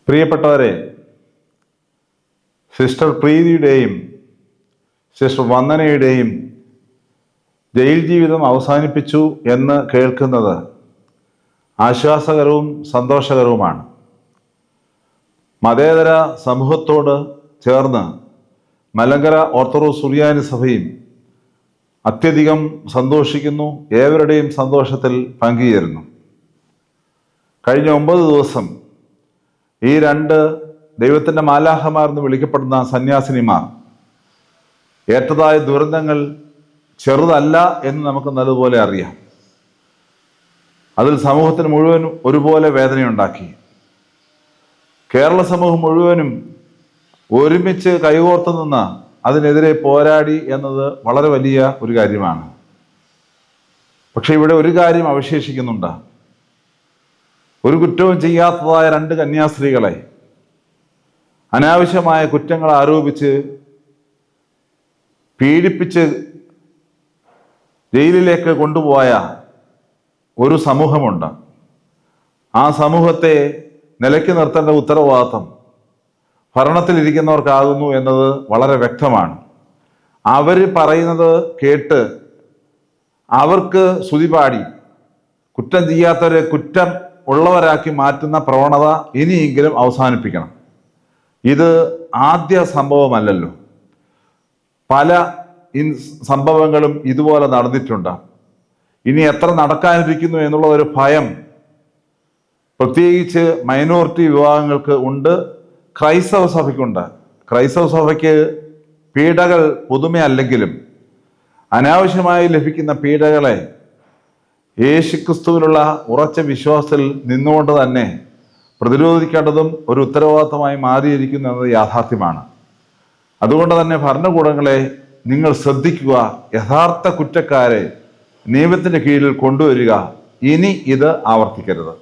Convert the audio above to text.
പ്രിയപ്പെട്ടവരെ, sister പ്രീതിയുടെയും sister വന്ദനയുടെയും jail ജീവിതം അവസാനിപ്പിച്ചു എന്ന് കേൾക്കുന്നത് ആശ്വാസകരവും സന്തോഷകരവുമാണ്. മതേതര സമൂഹത്തോട് ചേർന്ന് മലങ്കര ഓർത്തഡോക്സ് സുറിയാനി സഭയും അത്യധികം സന്തോഷിക്കുന്നു, ഏവരുടെയും സന്തോഷത്തിൽ പങ്കുചേരുന്നു. കഴിഞ്ഞ 9 ദിവസം ഈ 2 ദൈവത്തിൻ്റെ മാലാഖമാർ എന്ന് വിളിക്കപ്പെടുന്ന സന്യാസിനിമാർ ഏറ്റതായ ദുരന്തങ്ങൾ ചെറുതല്ല എന്ന് നമുക്ക് നല്ലതുപോലെ അറിയാം. അതിൽ സമൂഹത്തിന് മുഴുവൻ ഒരുപോലെ വേദനയുണ്ടാക്കി. കേരള സമൂഹം മുഴുവനും ഒരുമിച്ച് കൈകോർത്ത് നിന്ന് അതിനെതിരെ പോരാടി എന്നത് വളരെ വലിയ ഒരു കാര്യമാണ്. പക്ഷെ ഇവിടെ ഒരു കാര്യം അവശേഷിക്കുന്നുണ്ട്. ഒരു കുറ്റവും ചെയ്യാത്തതായ 2 കന്യാസ്ത്രീകളെ അനാവശ്യമായ കുറ്റങ്ങൾ ആരോപിച്ച് പീഡിപ്പിച്ച് ജയിലിലേക്ക് കൊണ്ടുപോയ ഒരു സമൂഹമുണ്ട്. ആ സമൂഹത്തെ നിലയ്ക്ക് നിർത്തേണ്ട ഉത്തരവാദിത്വം ഭരണത്തിലിരിക്കുന്നവർക്കാകുന്നു എന്നത് വളരെ വ്യക്തമാണ്. അവർ പറയുന്നത് കേട്ട് അവർക്ക് സ്തുതിപാടി കുറ്റം ചെയ്യാത്തവരെ കുറ്റം ഉള്ളവരാക്കി മാറ്റുന്ന പ്രവണത ഇനിയെങ്കിലും അവസാനിപ്പിക്കണം. ഇത് ആദ്യ സംഭവമല്ലല്ലോ. പല സംഭവങ്ങളും ഇതുപോലെ നടന്നിട്ടുണ്ട്. ഇനി എത്ര നടക്കാനിരിക്കുന്നു എന്നുള്ള ഒരു ഭയം പ്രത്യേകിച്ച് മൈനോറിറ്റി വിഭാഗങ്ങൾക്ക് ഉണ്ട്, ക്രൈസ്തവ സഭയ്ക്കുണ്ട്. ക്രൈസ്തവ സഭയ്ക്ക് പീഡകൾ പുതുമയല്ലെങ്കിലും അനാവശ്യമായി ലഭിക്കുന്ന പീഡകളെ യേശുക്രിസ്തുവിലുള്ള ഉറച്ച വിശ്വാസത്തിൽ നിന്നുകൊണ്ട് തന്നെ പ്രതിരോധിക്കേണ്ടതും ഒരു ഉത്തരവാദിത്തമായി മാറിയിരിക്കുന്നു എന്നത് യാഥാർത്ഥ്യമാണ്. അതുകൊണ്ട് തന്നെ ഭരണകൂടങ്ങളെ നിങ്ങൾ ശ്രദ്ധിക്കുക, യഥാർത്ഥ കുറ്റക്കാരെ നിയമത്തിൻ്റെ കീഴിൽ കൊണ്ടുവരിക. ഇനി ഇത് ആവർത്തിക്കരുത്.